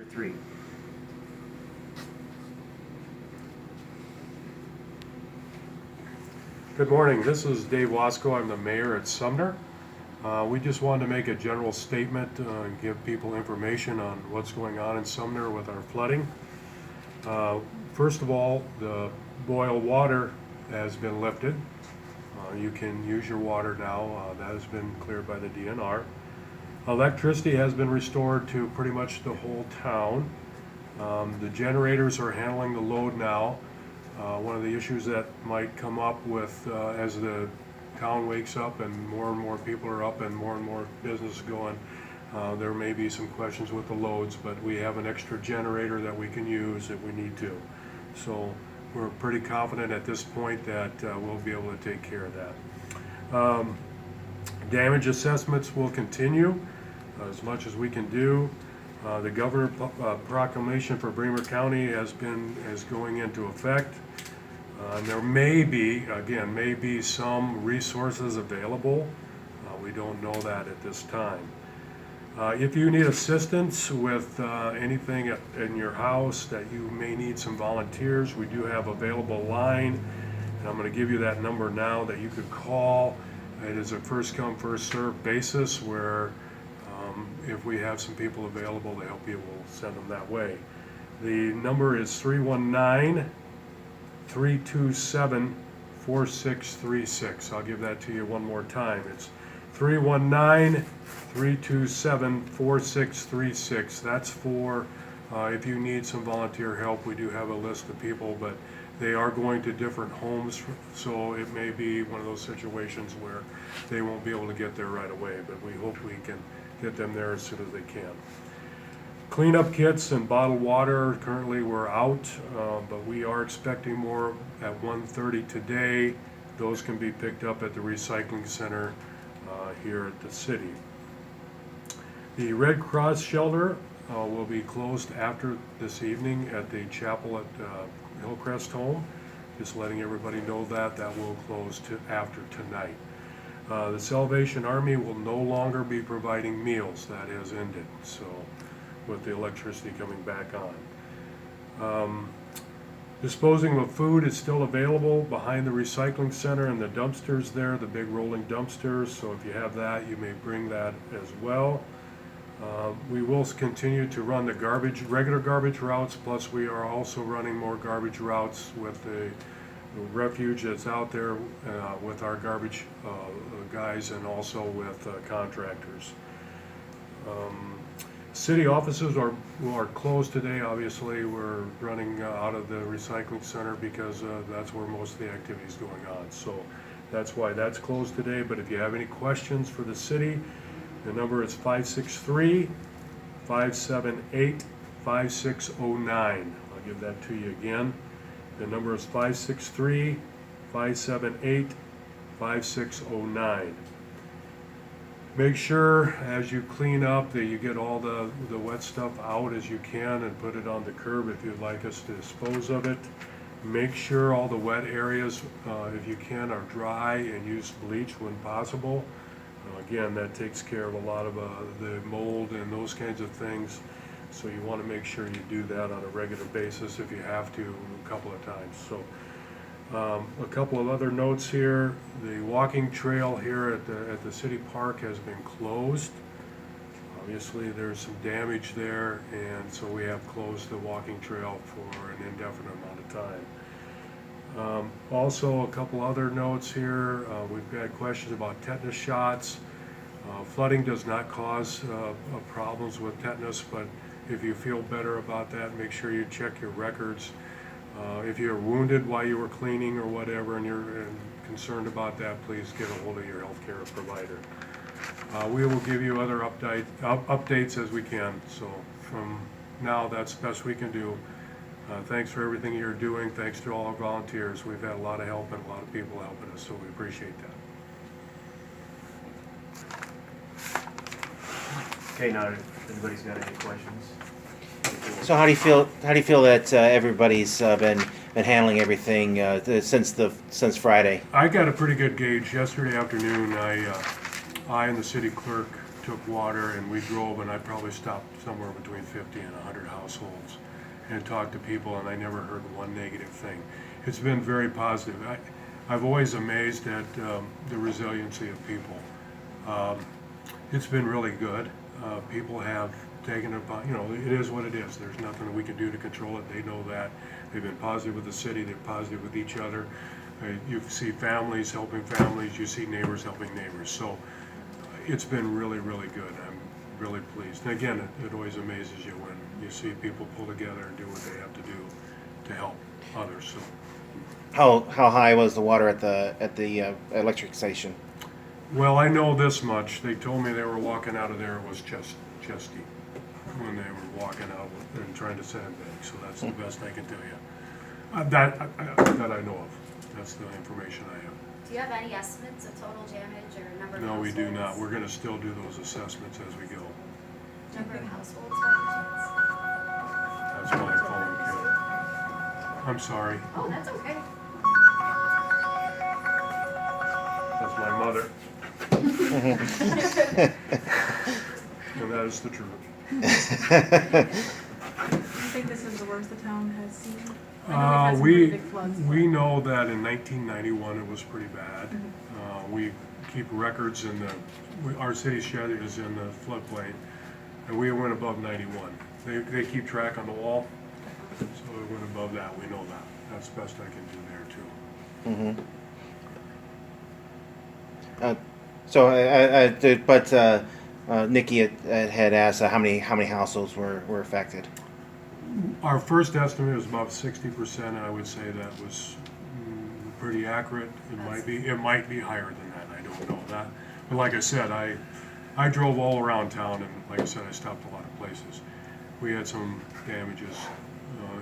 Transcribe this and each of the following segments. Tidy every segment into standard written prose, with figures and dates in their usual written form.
3. Good morning. This is Dave Waskow. I'm the mayor at Sumner. We just wanted to make a general statement and give people information on what's going on in Sumner with our flooding. First of all, the boil water has been lifted. You can use your water now. That has been cleared by the DNR. Electricity has been restored to pretty much the whole town. The generators are handling the load now. One of the issues that might come up with as the town wakes up and more people are up and more business going, there may be some questions with the loads, but we have an extra generator that we can use if we need to. So we're pretty confident at this point that we'll be able to take care of that. Damage assessments will continue as much as we can do. The governor proclamation for Bremer County is going into effect. There may be some resources available. We don't know that at this time. If you need assistance with anything in your house that you may need some volunteers, we do have available line, and I'm going to give you that number now that you could call. It is a first come first served basis where if we have some people available to help you, we'll send them that way. The number is 319-327-4636. I'll give that to you one more time. It's 319-327-4636. That's for if you need some volunteer help. We do have a list of people, but they are going to different homes, so it may be one of those situations where they won't be able to get there right away, but we hope we can get them there as soon as they can. Cleanup kits and bottled water, currently we're out, but we are expecting more at 1:30 today. Those can be picked up at the recycling center here at the city. The Red Cross shelter will be closed after this evening at the chapel at Hillcrest Home. Just letting everybody know that will close after tonight. The Salvation Army will no longer be providing meals. That has ended, so with the electricity coming back on. Disposing of food is still available behind the recycling center and the dumpsters there, the big rolling dumpsters, so if you have that, you may bring that as well. We will continue to run the regular garbage routes, plus we are also running more garbage routes with the refuge that's out there with our garbage guys and also with contractors. City offices are closed today. Obviously, we're running out of the recycling center because that's where most of the activity is going on. So that's why that's closed today. But if you have any questions for the city, the number is 563-578-5609. I'll give that to you again. The number is 563-578-5609. Make sure as you clean up that you get all the wet stuff out as you can and put it on the curb if you'd like us to dispose of it. Make sure all the wet areas, if you can, are dry and use bleach when possible. Again, that takes care of a lot of the mold and those kinds of things. So you want to make sure you do that on a regular basis if you have to, a couple of times. So a couple of other notes here. The walking trail here at the city park has been closed. Obviously there's some damage there, and so we have closed the walking trail for an indefinite amount of time. Also a couple other notes here. We've got questions about tetanus shots. Flooding does not cause problems with tetanus, but if you feel better about that, make sure you check your records. If you're wounded while you were cleaning or whatever and you're concerned about that, please get a hold of your healthcare provider. We will give you other updates as we can. So from now, that's the best we can do. Thanks for everything you're doing. Thanks to all our volunteers. We've had a lot of help and a lot of people helping us, so we appreciate that. Okay, now if anybody's got any questions. So how do you feel? How do you feel that everybody's been handling everything since Friday? I got a pretty good gauge yesterday afternoon. I and the city clerk took water, and we drove, and I probably stopped somewhere between 50 and 100 households and talked to people, and I never heard one negative thing. It's been very positive. I've always amazed at the resiliency of people. It's been really good. People have taken it upon, it is what it is. There's nothing we can do to control it. They know that. They've been positive with the city. They're positive with each other. You see families helping families. You see neighbors helping neighbors. So it's been really, really good. I'm really pleased. And again, it always amazes you when you see people pull together and do what they have to do to help others. So. How high was the water at the electric station? Well, I know this much. They told me they were walking out of there. It was chest deep when they were walking out and trying to sandbag. So that's the best I can tell you. That I know of. That's the information I have. Do you have any estimates of total damage or number of No, we households? do not. We're going to still do those assessments as we go. Number of households by That's my phone, kid. I'm sorry. chance? Oh, that's okay. That's my mother. And that is the truth. Do you think this is the worst the town has seen? I know we've had some pretty big floods. We know that in 1991 it was pretty bad. We keep records in our city shed is in the floodplain, and we went above 91. They keep track on the wall, so it went above that. We know that. That's the best I can do there too. Nikki had asked how many households were affected. Our first estimate was about 60%. I would say that was pretty accurate. It might be higher than that. I don't know that. But like I said, I drove all around town, and like I said, I stopped a lot of places. We had some damages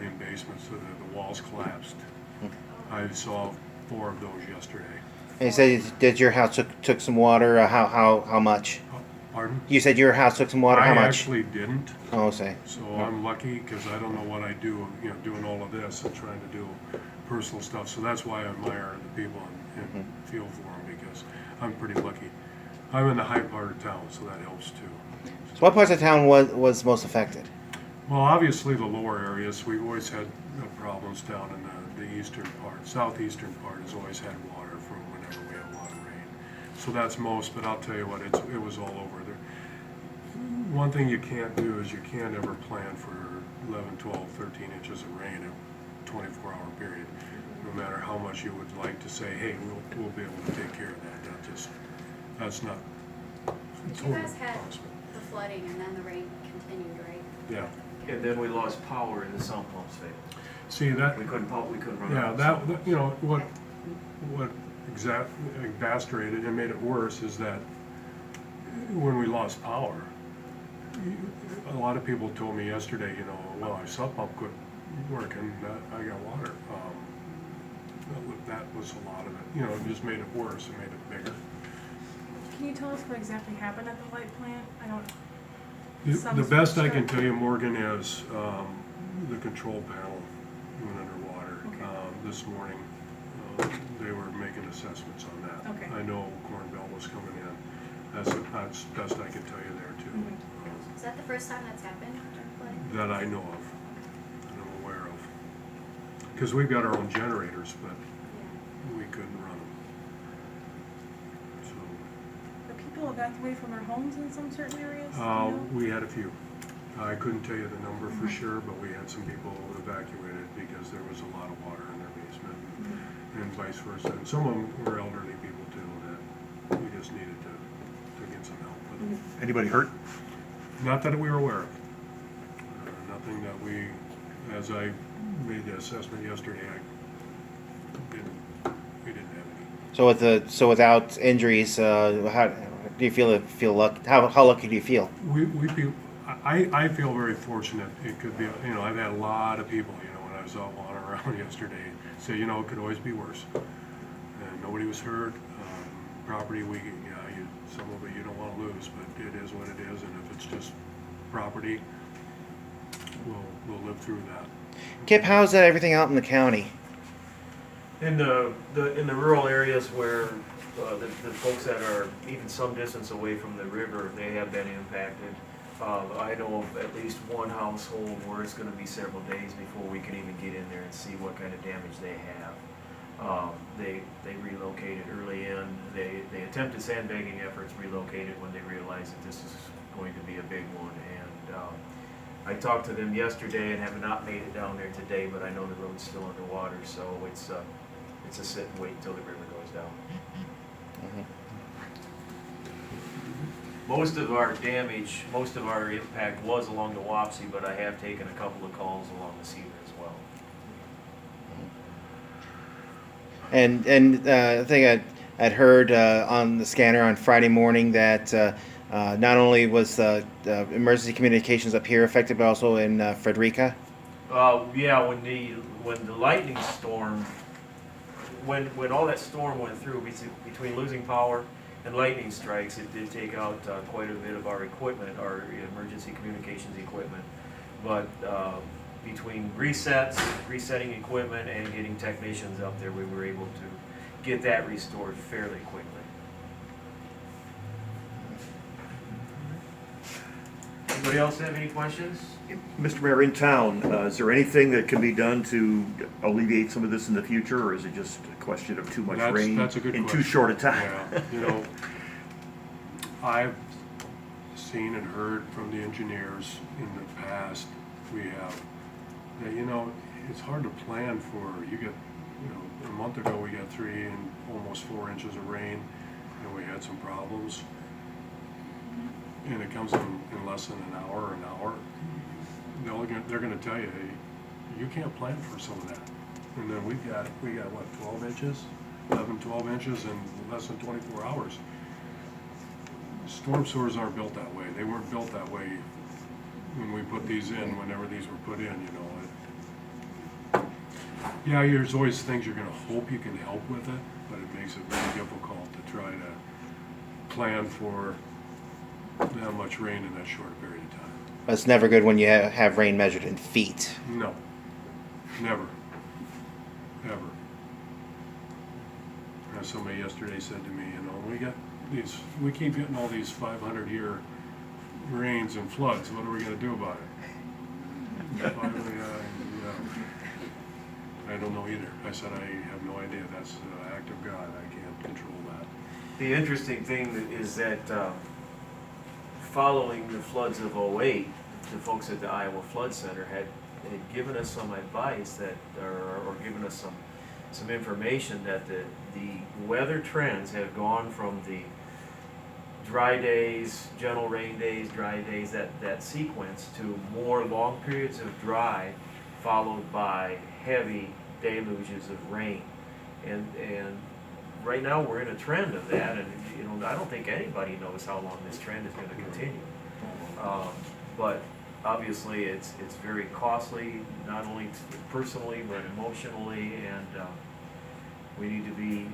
in basements, so the walls collapsed. I saw 4 of those yesterday. And you said that your house took some water. How much? Pardon? You said your house took some water. How I much? actually didn't. Oh, say. So I'm lucky because I don't know what I do, doing all of this and trying to do personal stuff. So that's why I admire the people and feel for them, because I'm pretty lucky. I'm in the high part of town, so that helps too. So what parts of town was most affected? Well, obviously the lower areas. We've always had problems down in the eastern part. Southeastern part has always had water from whenever we have a lot of rain. So that's most, but I'll tell you what, it was all over there. One thing you can't do is you can't ever plan for 11, 12, 13 inches of rain in a 24-hour period. No matter how much you would like to say, hey, we'll be able to take care of that. That's not But you totally guys had possible. the flooding and then the rain continued, right? Yeah. And then we lost power and the sump pumps failed. See that? We couldn't run. Yeah, our that, sump pumps. what exacerbated and made it worse is that when we lost power, a lot of people told me yesterday, well, our sump pump couldn't work and I got water. That was a lot of it. It just made it worse. It made it bigger. Can you tell us what exactly happened at the light plant? I don't. The best I can tell you, Morgan, is the control panel went underwater. Okay. This morning, they were making assessments on that. Okay. I know Corn Belt was coming in. That's best I can tell you there too. Mhm. Is that the first time that's happened during flooding? That I know of, that I'm aware of. Because we've got our own generators, but Yeah. we couldn't run them. So, Are people evacuated from their homes in some certain areas? Do you know? we had a few. I couldn't tell you the number for sure, but we had some people evacuated because there was a lot of water in their basement, and vice versa. And some of them were elderly people too that we just needed to get some help with them. Anybody hurt? Not that we were aware of. Nothing that as I made the assessment yesterday, we didn't have any. So without injuries, how do you feel lucky? How lucky do you feel? We feel, I feel very fortunate. It could be, I've had a lot of people, when I was out wandering around yesterday, say, it could always be worse. And nobody was hurt. Property, some of it you don't want to lose, but it is what it is. And if it's just property, we'll live through that. Kip, how's everything out in the county? In the rural areas where the folks that are even some distance away from the river, they have been impacted. I know of at least one household where it's gonna be several days before we can even get in there and see what kind of damage they have. They relocated early in, they attempted sandbagging efforts, relocated when they realized that this is going to be a big one. And I talked to them yesterday and have not made it down there today, but I know the road's still underwater, so it's a sit and wait until the river goes down. Most of our damage, most of our impact was along the Wapsie, but I have taken a couple of calls along the Cedar as well. And I think I'd heard on the scanner on Friday morning that not only was emergency communications up here affected, but also in Frederica. Yeah, when the lightning storm, when all that storm went through, between losing power and lightning strikes, it did take out quite a bit of our equipment, our emergency communications equipment. But between resetting equipment, and getting technicians up there, we were able to get that restored fairly quickly. Anybody else have any questions? Mr. Mayor, in town, is there anything that can be done to alleviate some of this in the future, or is it just a question of too much rain That's a good in question. too short a time? Yeah, you know, I've seen and heard from the engineers in the past, we have, that, you know, it's hard to plan for, you get, you know, a month ago we got 3 and almost 4 inches of rain, and we had some problems. And it comes in less than an hour or an hour. They're gonna tell you, hey, you can't plan for some of that. And then we got what, 12 inches? 11, 12 inches in less than 24 hours. Storm sewers aren't built that way. They weren't built that way when we put these in, whenever these were put in, you know. Yeah, there's always things you're gonna hope you can help with it, but it makes it very difficult to try to plan for that much rain in that short period of time. It's never good when you have rain measured in feet. No, never, ever. Somebody yesterday said to me, you know, we keep getting all these 500-year rains and floods. What are we going to do about it? Finally, I don't know either. I said I have no idea. That's an act of God. I can't control that. The interesting thing is that following the floods of '08, the folks at the Iowa Flood Center had given us some advice that, or given us some information that the weather trends have gone from the dry days, gentle rain days, dry days, that sequence, to more long periods of dry, followed by heavy deluges of rain. And right now we're in a trend of that, and you know, I don't think anybody knows how long this trend is going to continue. But obviously it's very costly, not only personally but emotionally, and we need to be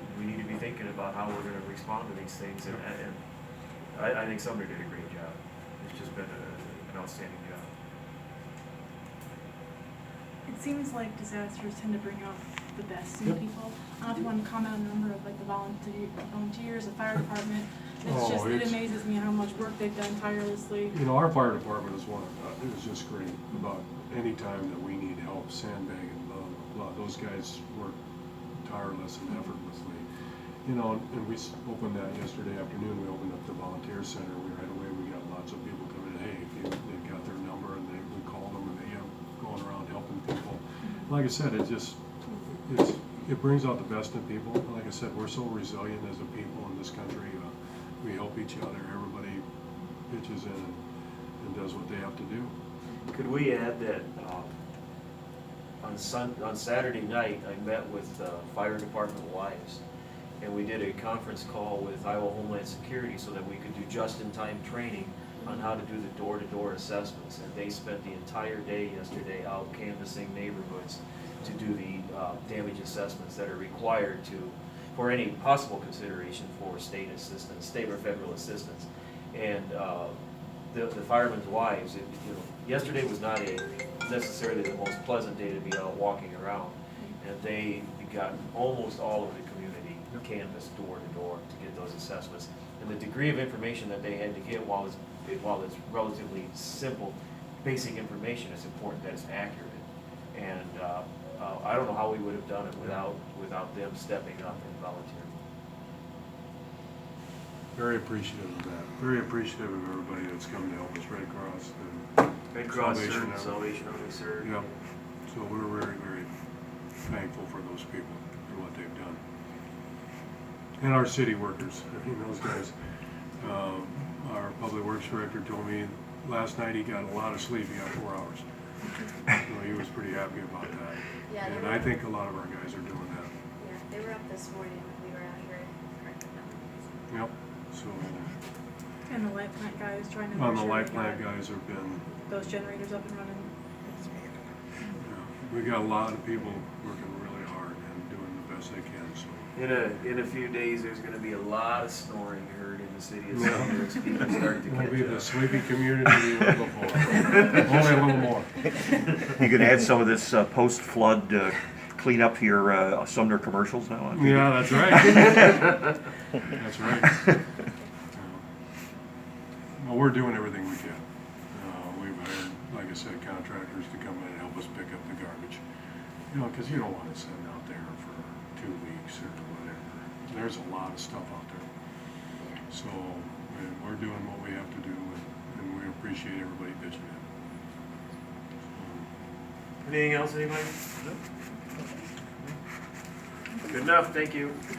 thinking about how we're going to respond to these things. And I think Sumner did a great job. It's just been an outstanding job. It seems like disasters tend to bring out the best in Yep. people. I don't know if you want to comment on the number of like the volunteers, the fire department. Oh, It it's- amazes me how much work they've done tirelessly. You know, our fire department is it was just great about any time that we need help, sandbagging, blah, blah, blah. Those guys work tireless and effortlessly. You know, and we opened that yesterday afternoon. We opened up the volunteer center. Right away we got lots of people coming in. Hey, they've got their number, and we called them, and they going around helping people. Like I said, it brings out the best in people. Like I said, we're so resilient as a people in this country. We help each other. Everybody pitches in and does what they have to do. Could we add that on Saturday night, I met with fire department wives, and we did a conference call with Iowa Homeland Security so that we could do just-in-time training on how to do the door-to-door assessments. And they spent the entire day yesterday out canvassing neighborhoods to do the damage assessments that are required for any possible consideration for state assistance, state or federal assistance. And the firemen's wives, yesterday was not necessarily the most pleasant day to be out walking around, and they got almost all of the community canvass door to door to get those assessments. And the degree of information that they had to get, while it's relatively simple, basic information, it's important that it's accurate. And I don't know how we would have done it without them stepping up and volunteering. Very appreciative of that. Very appreciative of everybody that's come to help us, Red Cross. And Red Cross Salvation served, Army. Salvation Army served. Yep. So we're very, very thankful for those people and what they've done. And our city workers, I mean, those guys. Our public works director told me last night he got a lot of sleep. He got 4 hours. So he was pretty happy about that. Yeah, they And were- I think a lot of our guys are doing that. Yeah, they were up this morning when we were out here at corrected them. Yep. So And the light plant guys trying to make on the sure light we plant got guys have been, those generators up and running. we got a lot of people working really hard and doing the best they can, so. In a few days, there's gonna be a lot of snoring heard in the city of Yeah. Sumner as people start to It'll be the catch up. sleepy community we were before. Only a little more. You can add some of this post-flood cleanup to your Sumner commercials now? Yeah, that's right. That's right. Well, we're doing everything we can. We've hired, like I said, contractors to come in and help us pick up the garbage. You know, because you don't want to send out there for 2 weeks or whatever. There's a lot of stuff out there. So we're doing what we have to do, and we appreciate everybody pitching in. Anything else, anybody? No? Good enough, thank you.